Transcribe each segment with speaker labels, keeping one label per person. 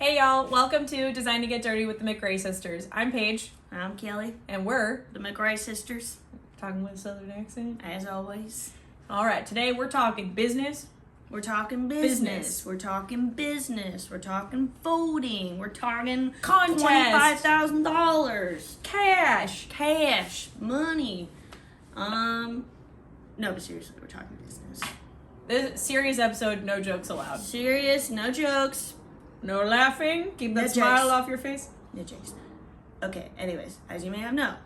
Speaker 1: Hey y'all, welcome to Design to Get Dirty with the McRae Sisters. I'm Paige.
Speaker 2: I'm Kelly.
Speaker 1: And we're
Speaker 2: the McRae Sisters.
Speaker 1: Talking with a southern accent.
Speaker 2: As always.
Speaker 1: Alright, today we're talking business.
Speaker 2: We're talking business. We're talking business. We're talking voting. We're talking
Speaker 1: Contest.
Speaker 2: $25,000.
Speaker 1: Cash.
Speaker 2: Money. No, but seriously, we're talking business.
Speaker 1: This serious episode, no jokes allowed.
Speaker 2: Serious, no jokes.
Speaker 1: No laughing. Keep that
Speaker 2: No
Speaker 1: smile
Speaker 2: jokes.
Speaker 1: off your face.
Speaker 2: No jokes. Okay, anyways, as you may have known,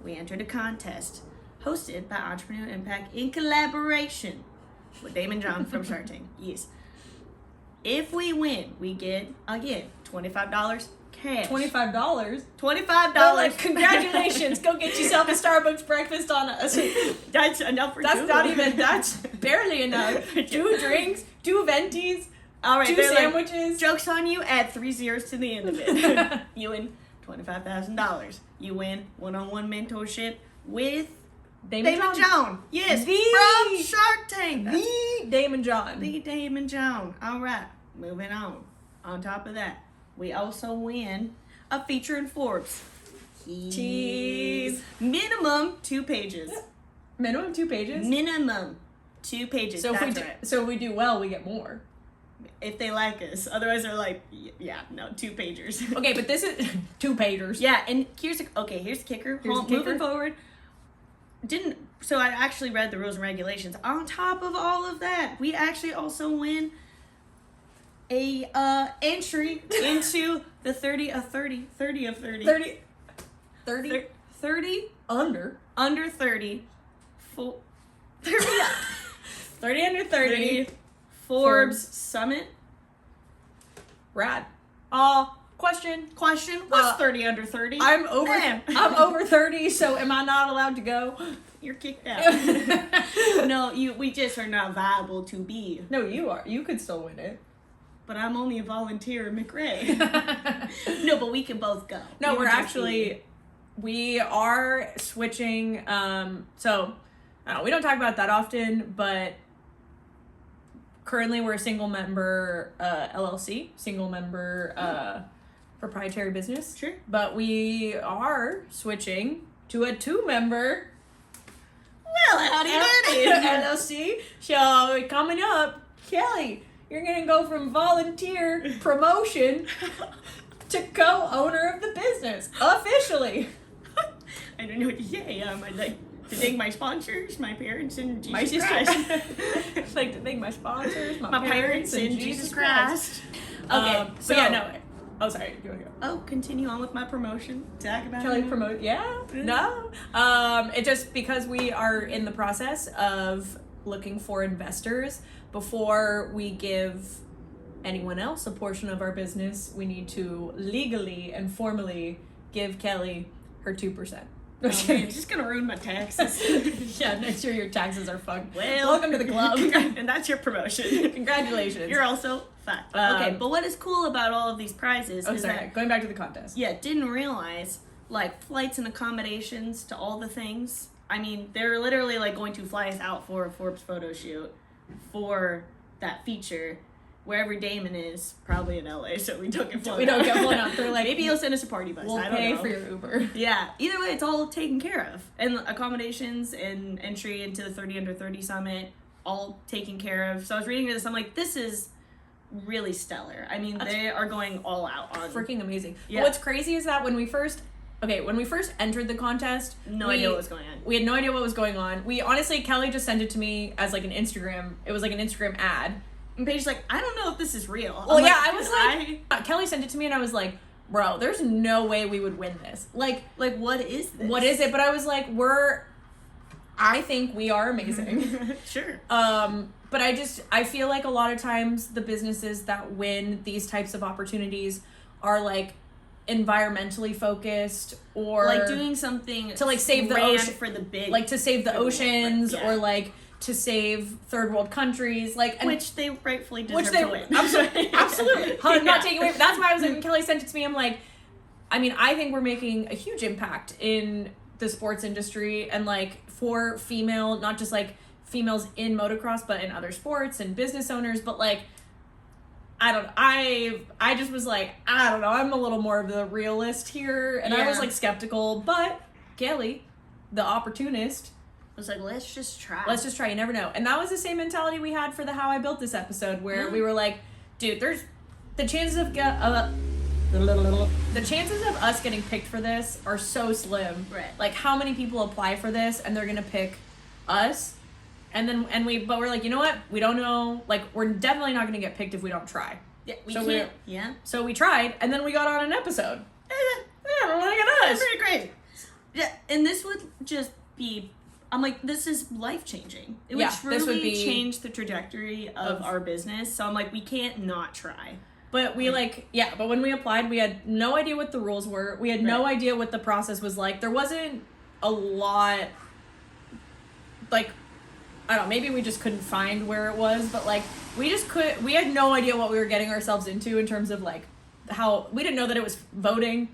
Speaker 2: we entered a contest hosted by Entrepreneur Impact in collaboration with Daymond John from Shark Tank. Yes. If we win, we get, again, $25 cash.
Speaker 1: $25?
Speaker 2: $25.
Speaker 1: Congratulations. Go get yourself a Starbucks breakfast on us.
Speaker 2: That's enough for
Speaker 1: That's
Speaker 2: two.
Speaker 1: not even, that's barely enough. 2 drinks, 2 ventis.
Speaker 2: All right,
Speaker 1: 2
Speaker 2: they're
Speaker 1: sandwiches.
Speaker 2: Like, joke's on you, add 3 zeros to the end of it. You win $25,000. You win one-on-one mentorship with Daymond John. Yes, from Shark Tank.
Speaker 1: The Daymond John.
Speaker 2: The Daymond John. All right, moving on. On top of that, we also win a feature in Forbes.
Speaker 1: Cheese.
Speaker 2: Minimum 2 pages.
Speaker 1: Minimum 2 pages?
Speaker 2: Minimum 2 pages.
Speaker 1: So
Speaker 2: That's
Speaker 1: if we do well, we get more.
Speaker 2: If they like us. Otherwise, they're like, yeah, no, 2 pagers.
Speaker 1: Okay, but this is 2 pagers.
Speaker 2: Yeah, and here's the kicker. Moving forward, so I actually read the rules and regulations. On top of all of that, we actually also win a entry into the 30 of 30 under 30 full
Speaker 1: 30 under 30
Speaker 2: Forbes Summit.
Speaker 1: Rad. Question.
Speaker 2: What's 30 under 30?
Speaker 1: I'm over 30, so am I not allowed to go?
Speaker 2: You're kicked out. No, we just are not viable to be.
Speaker 1: No, you are. You could still win it.
Speaker 2: But I'm only a volunteer at McRae. No, but we can both go.
Speaker 1: No, we are switching. So, I don't know, we don't talk about that often, but currently we're a single member LLC, single member proprietary business.
Speaker 2: Sure.
Speaker 1: But we are switching to a 2-member
Speaker 2: Well, howdy doody.
Speaker 1: LLC. So, coming up, Kelly, you're going to go from volunteer promotion to co-owner of the business, officially.
Speaker 2: I don't know what to say. I'd like to thank my sponsors, my parents, and Jesus
Speaker 1: My sister.
Speaker 2: Christ.
Speaker 1: I'd like to thank my sponsors, my
Speaker 2: parents, and Jesus Christ. Okay,
Speaker 1: so yeah, no. Oh, sorry. Go.
Speaker 2: Oh, continue on with my promotion. Talk about
Speaker 1: Kelly
Speaker 2: it.
Speaker 1: promote. Yeah. No. It just because we are in the process of looking for investors before we give anyone else a portion of our business, we need to legally and formally give Kelly her 2%.
Speaker 2: Oh, man, it's just gonna ruin my taxes.
Speaker 1: Yeah, next year your taxes are fucked.
Speaker 2: Well,
Speaker 1: welcome to the club.
Speaker 2: And that's your promotion.
Speaker 1: Congratulations.
Speaker 2: You're also fucked. Okay, but what is cool about all of these prizes is that,
Speaker 1: going back to the contest.
Speaker 2: yeah, didn't realize, like, flights and accommodations to all the things. I mean, they're literally, like, going to fly us out for a Forbes photo shoot for that feature. Wherever Daymond is, probably in LA, so we don't get flown out.
Speaker 1: We don't get flown out. They're like,
Speaker 2: maybe he'll send us a party bus.
Speaker 1: We'll
Speaker 2: I don't
Speaker 1: pay
Speaker 2: know.
Speaker 1: for your Uber.
Speaker 2: Yeah. Either way, it's all taken care of. And accommodations and entry into the 30 under 30 summit, all taken care of. So I was reading this, I'm like, this is really stellar. I mean, they are going all out on
Speaker 1: freaking amazing.
Speaker 2: Yeah.
Speaker 1: But what's crazy is that when we first entered the contest,
Speaker 2: no idea what was going on.
Speaker 1: We had no idea what was going on. We honestly, Kelly just sent it to me as like an Instagram. It was like an Instagram ad.
Speaker 2: And Paige's like, I don't know if this is real.
Speaker 1: Well, yeah, I was like, Kelly sent it to me and I was like, bro, there's no way we would win this. Like,
Speaker 2: what is this?
Speaker 1: What is it? But I was like, I think we are amazing.
Speaker 2: Sure.
Speaker 1: But I feel like a lot of times the businesses that win these types of opportunities are like environmentally focused or
Speaker 2: like doing something
Speaker 1: to like save the ocean
Speaker 2: for the big,
Speaker 1: like to save the oceans
Speaker 2: yeah.
Speaker 1: or like to save third world countries, like
Speaker 2: which they rightfully deserve to win.
Speaker 1: Absolutely. I'm
Speaker 2: Yeah.
Speaker 1: not taking away. That's why I was like, when Kelly sent it to me, I'm like, I mean, I think we're making a huge impact in the sports industry and like for female, not just like females in motocross, but in other sports and business owners. But like, I just was like, I don't know, I'm a little more of the realist here, and I was like skeptical, but Kelly, the opportunist,
Speaker 2: was like, let's just try.
Speaker 1: You never know. And that was the same mentality we had for the How I Built This episode, where we were like, dude, there's the chances of us getting picked for this are so slim.
Speaker 2: Right.
Speaker 1: Like, how many people apply for this and they're gonna pick us? But we're like, you know what? We don't know. Like, we're definitely not gonna get picked if we don't try.
Speaker 2: Yeah, we can't. Yeah.
Speaker 1: So we tried, and then we got on an episode. Yeah, look at us.
Speaker 2: That's pretty crazy. Yeah, and this would just be. I'm like, this is life changing. It would truly change the trajectory of our business. So I'm like, we can't not try.
Speaker 1: But but when we applied, we had no idea what the rules were. We had no idea what the process was like. There wasn't a lot, like, I don't know, maybe we just couldn't find where it was, but like, we had no idea what we were getting ourselves into in terms of like how, we didn't know that it was voting.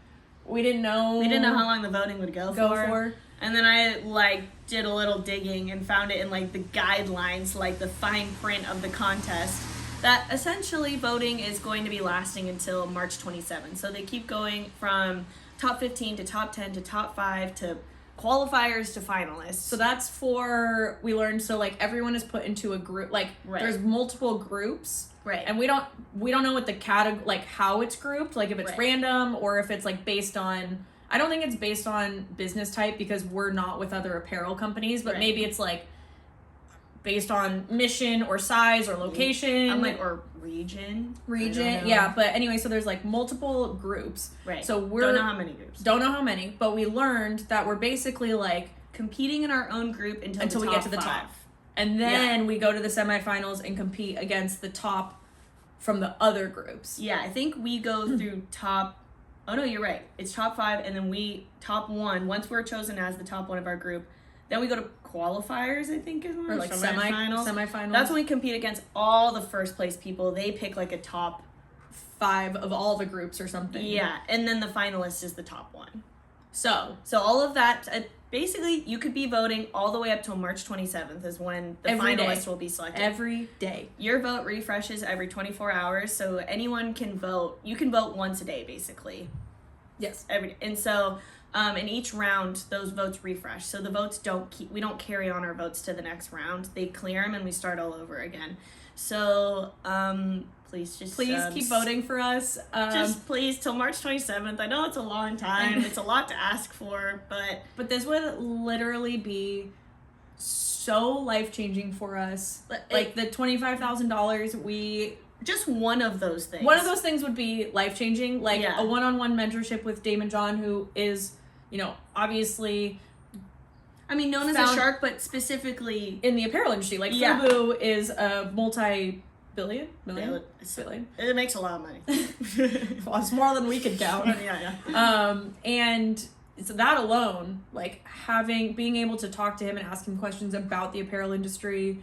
Speaker 1: We didn't know
Speaker 2: how long the voting would go for. And then I like did a little digging and found it in like the guidelines, like the fine print of the contest, that essentially voting is going to be lasting until March 27th. So they keep going from top 15 to top 10 to top 5 to qualifiers to finalists.
Speaker 1: So that's we learned, so like everyone is put into a group, like there's multiple groups.
Speaker 2: Right.
Speaker 1: And we don't know what the category, like how it's grouped, like if it's random or if it's like based on, I don't think it's based on business type because we're not with other apparel companies, but maybe it's like based on mission or size or location.
Speaker 2: I'm like, or region.
Speaker 1: Yeah. But anyway, so there's like multiple groups.
Speaker 2: Right.
Speaker 1: So
Speaker 2: don't know how many groups.
Speaker 1: Don't know how many, but we learned that we're basically like
Speaker 2: competing in our own group until
Speaker 1: we get to the top. And then we go to the semifinals and compete against the top from the other groups.
Speaker 2: Yeah, I think we go through top. Oh no, you're right. It's top 5, and then we top 1. Once we're chosen as the top 1 of our group, then we go to qualifiers. I think is
Speaker 1: or like semifinals.
Speaker 2: That's when we compete against all the first place people. They pick like a top
Speaker 1: 5 of all the groups or something.
Speaker 2: Yeah, and then the finalist is the top 1.
Speaker 1: So
Speaker 2: all of that. Basically, you could be voting all the way up till March 27th is when the finalists will be selected.
Speaker 1: Every day.
Speaker 2: Your vote refreshes every 24 hours, so anyone can vote. You can vote once a day, basically.
Speaker 1: Yes.
Speaker 2: And so, in each round, those votes refresh. So the votes we don't carry on our votes to the next round. They clear them and we start all over again. So, please
Speaker 1: keep voting for us.
Speaker 2: Just please till March 27th. I know it's a long time. It's a lot to ask for,
Speaker 1: but this would literally be so life-changing for us. Like the $25,000
Speaker 2: just one of those things.
Speaker 1: One of those things would be life-changing. Like a one-on-one mentorship with Daymond John, who is, obviously,
Speaker 2: I mean, known as a shark, but specifically
Speaker 1: in the apparel industry. Like Fubu is a billion.
Speaker 2: It makes a lot of money.
Speaker 1: Well, it's more than we could count. And so that alone, like being able to talk to him and ask him questions about the apparel industry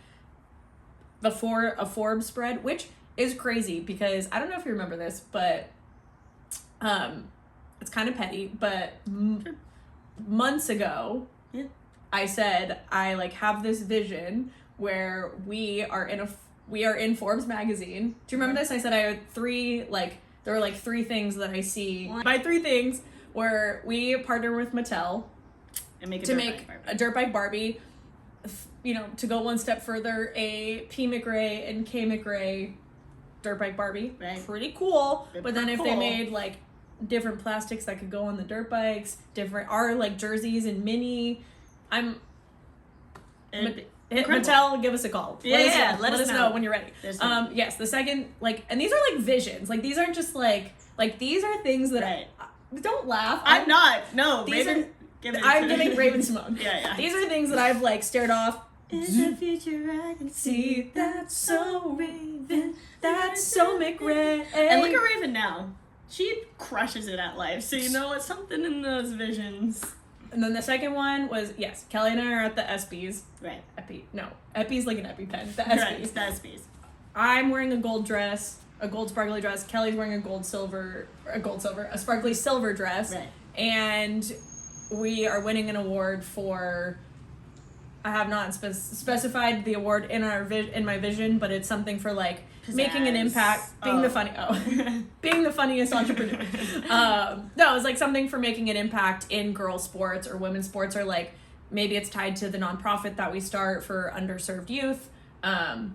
Speaker 1: before a Forbes spread, which is crazy because I don't know if you remember this, but it's kind of petty, but months ago, I said I like have this vision where we are in Forbes magazine. Do you remember this? I said I had there were 3 things that I see. By 3 things where we partner with Mattel
Speaker 2: and make
Speaker 1: a dirt bike Barbie. To go one step further, a P. McRae and K. McRae dirt bike Barbie.
Speaker 2: Right.
Speaker 1: Pretty cool. But then if they made like different plastics that could go on the dirt bikes, our like jerseys and mini, Mattel, give us a call. Let us know when you're ready. Yes, the second, and these are like visions. Like these aren't just like these are things that don't laugh.
Speaker 2: I'm not. No,
Speaker 1: I'm giving Raven Simone.
Speaker 2: Yeah.
Speaker 1: These are things that I've like stared off.
Speaker 2: In the future I can see that's so Raven, that's so McRae. And look at Raven now. She crushes it at life. So you know it's something in those visions.
Speaker 1: And then the second one was, Kelly and I are at the ESPYs.
Speaker 2: Right.
Speaker 1: Epi's like an EpiPen. The ESPYs.
Speaker 2: Right, the ESPYs.
Speaker 1: I'm wearing a gold sparkly dress. Kelly's wearing a sparkly silver dress.
Speaker 2: Right.
Speaker 1: And we are winning an award for, I have not specified the award in my vision, but it's something for like making an impact, being being the funniest entrepreneur. No, it's like something for making an impact in girls sports or women's sports, or like maybe it's tied to the nonprofit that we start for underserved youth. That's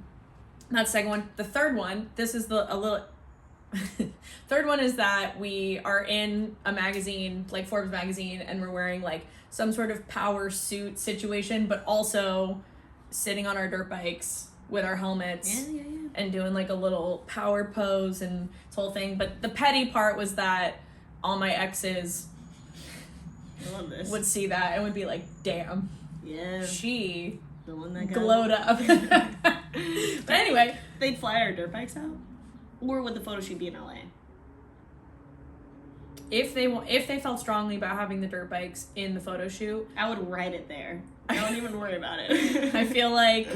Speaker 1: the second one. The third one, third one is that we are in a magazine, like Forbes magazine, and we're wearing like some sort of power suit situation, but also sitting on our dirt bikes with our helmets and doing like a little power pose and this whole thing. But the petty part was that all my exes would see that and would be like, damn, she
Speaker 2: the one that
Speaker 1: glowed up. But anyway,
Speaker 2: they'd fly our dirt bikes out, or would the photo shoot be in LA?
Speaker 1: If they felt strongly about having the dirt bikes in the photo shoot,
Speaker 2: I would write it there. I don't even worry about it.
Speaker 1: I feel like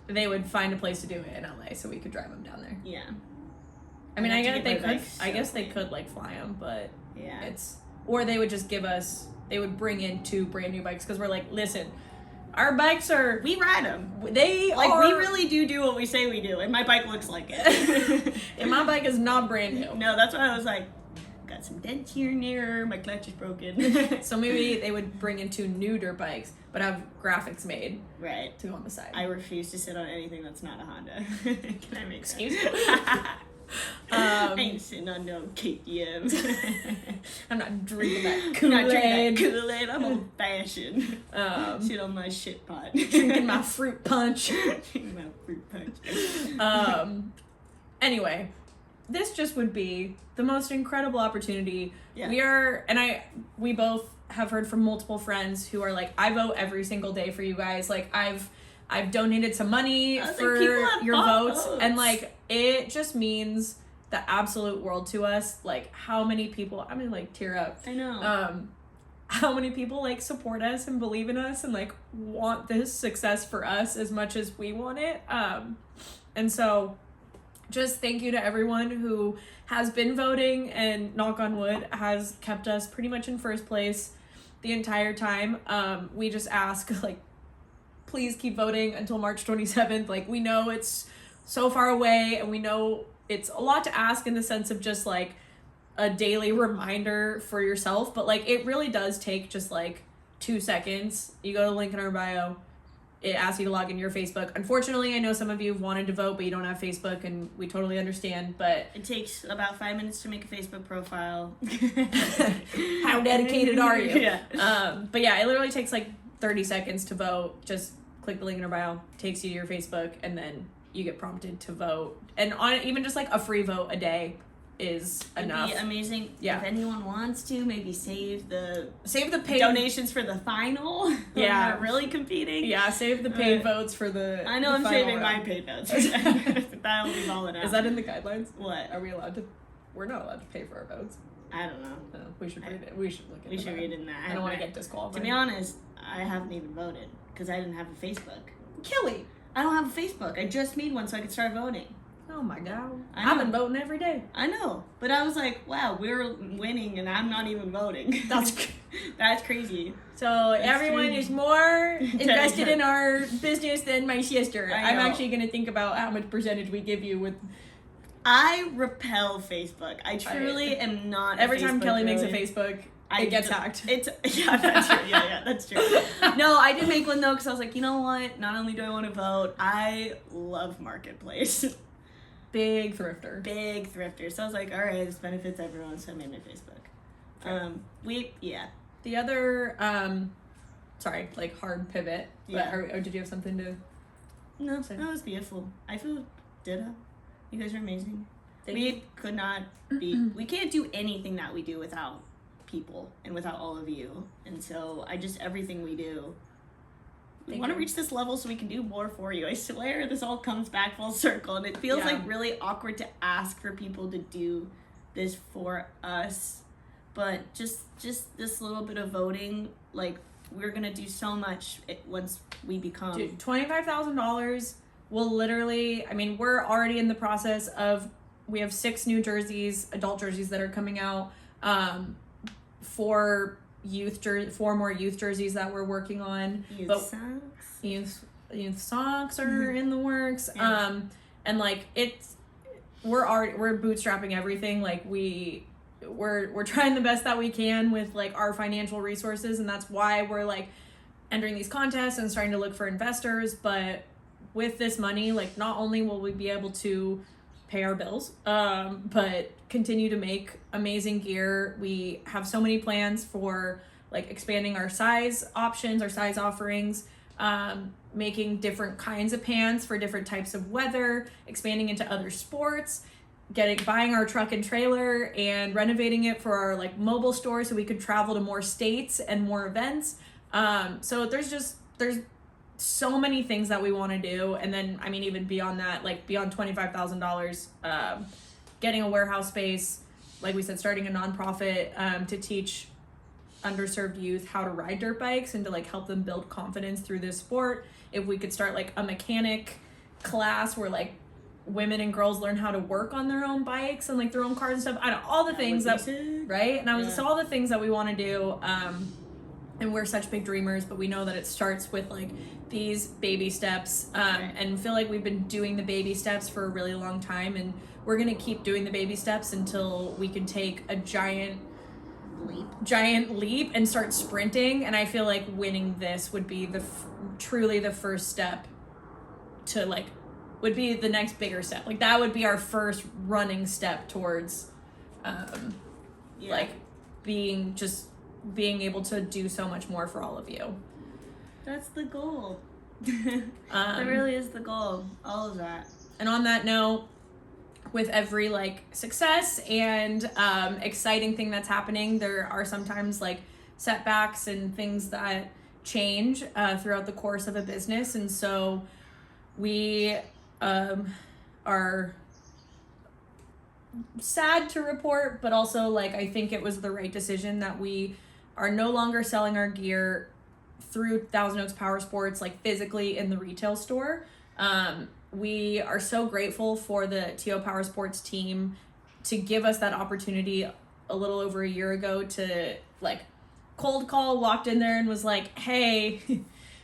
Speaker 1: they would find a place to do it in LA so we could drive them down there.
Speaker 2: Yeah.
Speaker 1: I mean, I guess they could like fly them, but or they would just they would bring in 2 brand new bikes, because we're like, listen, our bikes we
Speaker 2: ride them.
Speaker 1: We
Speaker 2: really do what we say we do, and my bike looks like it.
Speaker 1: And my bike is not brand new.
Speaker 2: No, that's why I was like, got some dents here and there, my clutch is broken.
Speaker 1: So maybe they would bring in 2 new dirt bikes, but have graphics made to go on the side.
Speaker 2: I refuse to sit on anything that's not a Honda. Can I make
Speaker 1: excuse me?
Speaker 2: I ain't sitting on no KTM.
Speaker 1: I'm not drinking that Kool-Aid.
Speaker 2: I'm old fashioned. Sit on my shit pot.
Speaker 1: Drinking my fruit punch.
Speaker 2: Drinking my fruit punch.
Speaker 1: Anyway, this just would be the most incredible opportunity. Yeah. We both have heard from multiple friends who are like, I vote every single day for you guys. Like I've donated some money for your votes, and like it just means the absolute world to us. Like how many people, I'm gonna like tear up.
Speaker 2: I know.
Speaker 1: How many people like support us and believe in us and like want this success for us as much as we want it. And so just thank you to everyone who has been voting and, knock on wood, has kept us pretty much in first place the entire time. We just ask, like, please keep voting until March 27th. Like, we know it's so far away, and we know it's a lot to ask in the sense of just, like, a daily reminder for yourself. But, like, it really does take just, like, 2 seconds. You go to the link in our bio. It asks you to log in your Facebook. Unfortunately, I know some of you have wanted to vote, but you don't have Facebook, and we totally understand. But
Speaker 2: it takes about 5 minutes to make a Facebook profile.
Speaker 1: How dedicated are you?
Speaker 2: Yeah.
Speaker 1: But yeah, it literally takes like 30 seconds to vote. Just click the link in our bio, takes you to your Facebook, and then you get prompted to vote. And on even just like a free vote a day is enough.
Speaker 2: It'd be amazing.
Speaker 1: Yeah.
Speaker 2: If anyone wants to, maybe save the
Speaker 1: paid
Speaker 2: donations for the final.
Speaker 1: Yeah.
Speaker 2: Not really competing.
Speaker 1: Yeah, save the paid votes for the
Speaker 2: I know, I'm saving my paid votes. That'll be balling out.
Speaker 1: Is that in the guidelines?
Speaker 2: What?
Speaker 1: Are we allowed to? We're not allowed to pay for our votes.
Speaker 2: I don't know.
Speaker 1: No, we should read it. We should look at it.
Speaker 2: We should read it in that.
Speaker 1: I don't want to get disqualified.
Speaker 2: To be honest, I haven't even voted because I didn't have a Facebook.
Speaker 1: Kelly,
Speaker 2: I don't have a Facebook. I just made one so I could start voting.
Speaker 1: Oh my god.
Speaker 2: I've
Speaker 1: been voting every day.
Speaker 2: I know. But I was like, wow, we're winning and I'm not even voting. That's crazy.
Speaker 1: So everyone is more invested in our business than my sister. I'm actually going to think about how much percentage we give you with...
Speaker 2: I repel Facebook. I truly am not
Speaker 1: every time Kelly makes a Facebook, it gets hacked.
Speaker 2: Yeah, that's true. Yeah, that's true. No, I did make one though because I was like, you know what? Not only do I want to vote, I love Marketplace.
Speaker 1: Big thrifter.
Speaker 2: So I was like, all right, this benefits everyone, so I made my Facebook.
Speaker 1: The other, sorry, like hard pivot.
Speaker 2: Yeah.
Speaker 1: But did you have something to?
Speaker 2: No, it was beautiful. I feel ditto. You guys are amazing. We can't do anything that we do without people and without all of you. And so everything we do, we want to reach this level so we can do more for you. I swear this all comes back full circle, and it feels like really awkward to ask for people to do this for us. But just this little bit of voting, like, we're going to do so much once we become...
Speaker 1: Dude, $25,000 will literally... I mean, we're already in the process of... We have 6 new jerseys, adult jerseys that are coming out. 4 more youth jerseys that we're working on. Youth socks are in the works. Yeah. And like it's we're bootstrapping everything. Like we're trying the best that we can with like our financial resources, and that's why we're like entering these contests and starting to look for investors. But with this money, like not only will we be able to pay our bills, but continue to make amazing gear. We have so many plans for like expanding our size options, our size offerings, making different kinds of pants for different types of weather, expanding into other sports, buying our truck and trailer and renovating it for our like mobile store so we could travel to more states and more events. So there's so many things that we want to do. And then, I mean, even beyond that, like beyond $25,000, getting a warehouse space, like we said, starting a nonprofit, to teach underserved youth how to ride dirt bikes and to like help them build confidence through this sport. If we could start like a mechanic class where like women and girls learn how to work on their own bikes and like their own cars and stuff. I don't know, all the things that, right? And so all the things that we want to do, and we're such big dreamers, but we know that it starts with like these baby steps, and feel like we've been doing the baby steps for a really long time, and we're gonna keep doing the baby steps until we can take a giant leap and start sprinting. And I feel like winning this would be truly the first step to like, would be the next bigger step. Like that would be our first running step towards like being able to do so much more for all of you.
Speaker 2: That's the goal. That really is the goal. All of that. And
Speaker 1: on that note, with every like success and exciting thing that's happening, there are sometimes like setbacks and things that change throughout the course of a business. And so we are sad to report, but also like I think it was the right decision that we are no longer selling our gear through Thousand Oaks Power Sports, like physically in the retail store. We are so grateful for the TO Power Sports team to give us that opportunity a little over a year ago to like cold call, walked in there and was like, hey,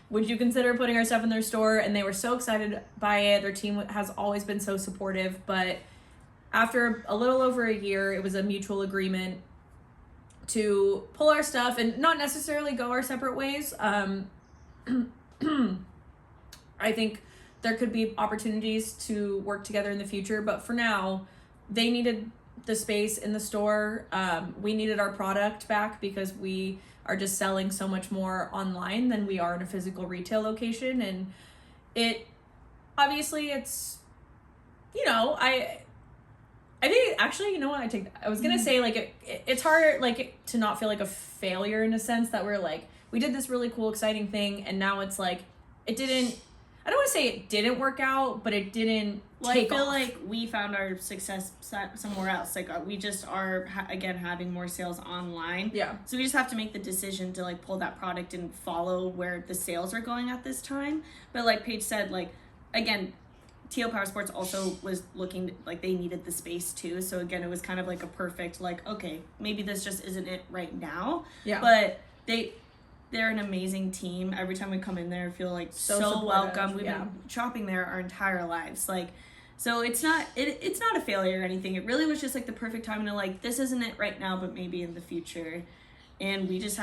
Speaker 1: would you consider putting our stuff in their store? And they were so excited by it. Their team has always been so supportive, but after a little over a year, it was a mutual agreement to pull our stuff and not necessarily go our separate ways. I think there could be opportunities to work together in the future, but for now, they needed the space in the store. We needed our product back because we are just selling so much more online than we are in a physical retail location. And it, obviously it's, you know, I think actually, you know what, I was gonna say like it's hard like to not feel like a failure in a sense that we're like, we did this really cool, exciting thing, and now it's like, I don't want to say it didn't work out, but it didn't take off. I feel
Speaker 2: like we found our success somewhere else. Like we just are, again, having more sales online.
Speaker 1: Yeah.
Speaker 2: So we just have to make the decision to like pull that product and follow where the sales are going at this time. But like Paige said, like, again, TO Power Sports also was looking, like they needed the space too. So again, it was kind of like a perfect, like, okay, maybe this just isn't it right now.
Speaker 1: Yeah.
Speaker 2: But they're an amazing team. Every time we come in there, I feel like so welcome. We've been shopping there our entire lives. Like, so it's not a failure or anything. It really was just like the perfect time to like, this isn't it right now, but maybe in the future. And we just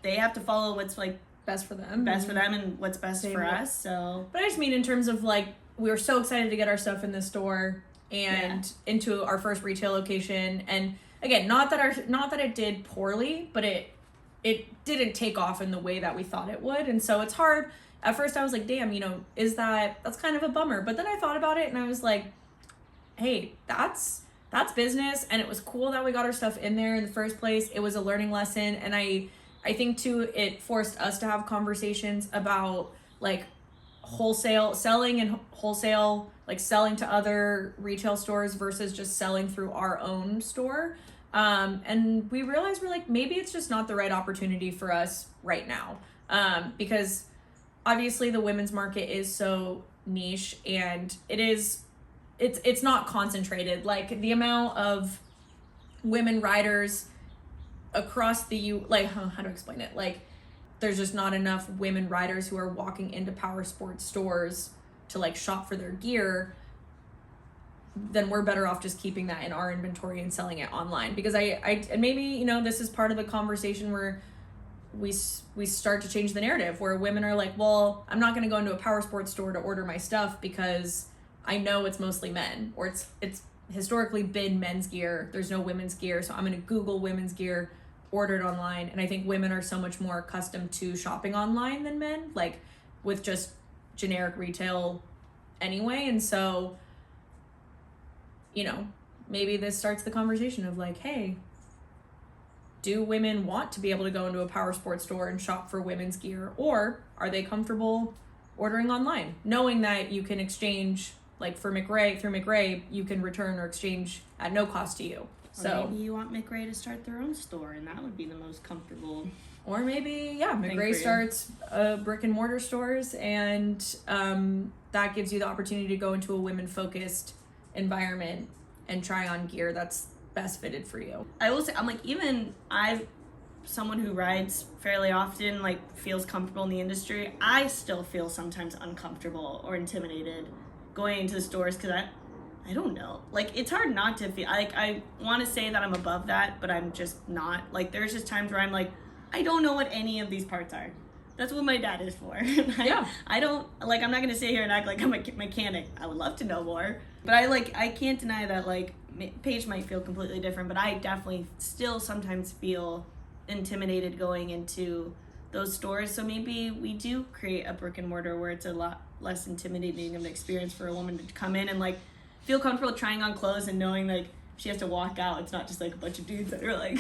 Speaker 2: they have to follow what's like
Speaker 1: best for them
Speaker 2: and what's best for us. So,
Speaker 1: but I just mean in terms of like, we were so excited to get our stuff in the store and into our first retail location. And again, not that it did poorly, but it didn't take off in the way that we thought it would. And so it's hard. At first I was like, damn, you know, that's kind of a bummer. But then I thought about it and I was like, hey, that's business. And it was cool that we got our stuff in there in the first place. It was a learning lesson. And I think too, it forced us to have conversations about like selling and wholesale, like selling to other retail stores versus just selling through our own store. And we realized we're like, maybe it's just not the right opportunity for us right now. Because obviously the women's market is so niche and it's not concentrated. Like the amount of women riders across how to explain it? Like there's just not enough women riders who are walking into power sports stores to like shop for their gear then we're better off just keeping that in our inventory and selling it online. Because and maybe, you know, this is part of the conversation where we start to change the narrative, where women are like, well, I'm not going to go into a power sports store to order my stuff because I know it's mostly men, or it's historically been men's gear. There's no women's gear, so I'm going to Google women's gear, order it online. And I think women are so much more accustomed to shopping online than men, like with just generic retail anyway. And so, you know, maybe this starts the conversation of like, hey, do women want to be able to go into a power sports store and shop for women's gear, or are they comfortable ordering online, knowing that you can exchange, like for McRae, through McRae, you can return or exchange at no cost to you.
Speaker 2: So maybe you want McRae to start their own store, and that would be the most comfortable.
Speaker 1: Or maybe, yeah, McRae starts brick and mortar stores, and that gives you the opportunity to go into a women-focused environment and try on gear that's best fitted for you.
Speaker 2: I will say, I'm like, even someone who rides fairly often, like feels comfortable in the industry, I still feel sometimes uncomfortable or intimidated going into the stores because I don't know. Like, it's hard not to feel, like, I want to say that I'm above that, but I'm just not. Like, there's just times where I'm like, I don't know what any of these parts are. That's what my dad is for. I don't, like, I'm not going to sit here and act like I'm a mechanic. I would love to know more. But I can't deny that, like, Paige might feel completely different, but I definitely still sometimes feel intimidated going into those stores. So maybe we do create a brick and mortar where it's a lot less intimidating of an experience for a woman to come in and, like, feel comfortable trying on clothes and knowing, like, she has to walk out. It's not just, like, a bunch of dudes that are like,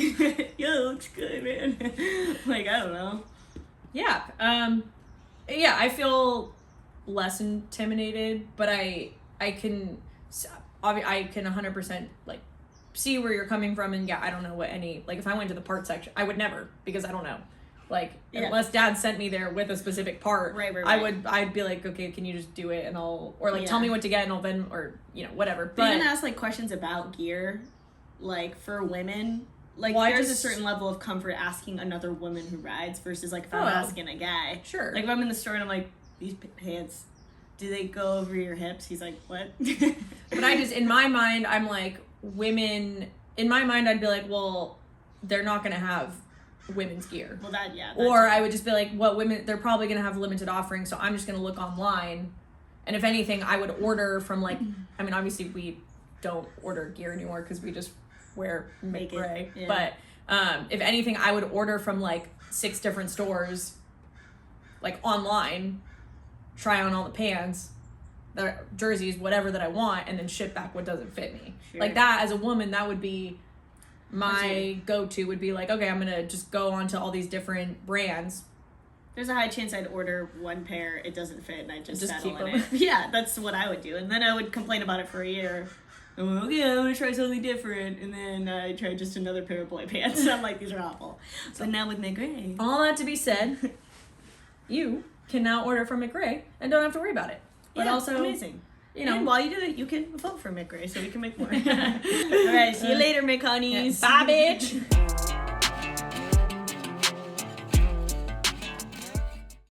Speaker 2: yo, looks good, man. Like, I don't know.
Speaker 1: Yeah. Yeah, I feel less intimidated, but I can 100% like see where you're coming from. And yeah, I don't know what any, like, if I went to the part section, I would never, because I don't know. Like, unless dad sent me there with a specific part,
Speaker 2: right.
Speaker 1: I'd be like, okay, can you just do it? And I'll, or like, tell me what to get and I'll then, or, you know, whatever.
Speaker 2: But even ask, like, questions about gear, like, for women, like, there's a certain level of comfort asking another woman who rides versus, like, if I'm asking a guy.
Speaker 1: Sure.
Speaker 2: Like, if I'm in the store and I'm like, these pants, do they go over your hips? He's like, what?
Speaker 1: But I just, in my mind, I'm like, women, in my mind, I'd be like, well, they're not going to have women's gear.
Speaker 2: Well, that, yeah.
Speaker 1: Or I would just be like, what women, they're probably going to have limited offerings, so I'm just going to look online. And if anything, I would order from, like, I mean, obviously we don't order gear anymore because we just wear McRae. Yeah. But if anything, I would order from, like, 6 different stores, like, online, try on all the pants, jerseys, whatever that I want, and then ship back what doesn't fit me. Sure. Like, that, as a woman, that would be my go-to, would be like, okay, I'm gonna just go onto all these different brands.
Speaker 2: There's a high chance I'd order one pair, it doesn't fit, and I just settle
Speaker 1: keep
Speaker 2: in
Speaker 1: them.
Speaker 2: it. Yeah, that's what I would do. And then I would complain about it for a year. I'm like, okay, I'm gonna try something different. And then I tried just another pair of boy pants. I'm like, these are awful. So now with McRae.
Speaker 1: All that to be said, you can now order from McRae and don't have to worry about it. But also,
Speaker 2: amazing.
Speaker 1: You know,
Speaker 2: and while you do it, you can vote for McRae so we can make more. All right, see you later, McHoneys.
Speaker 1: Bye, bitch.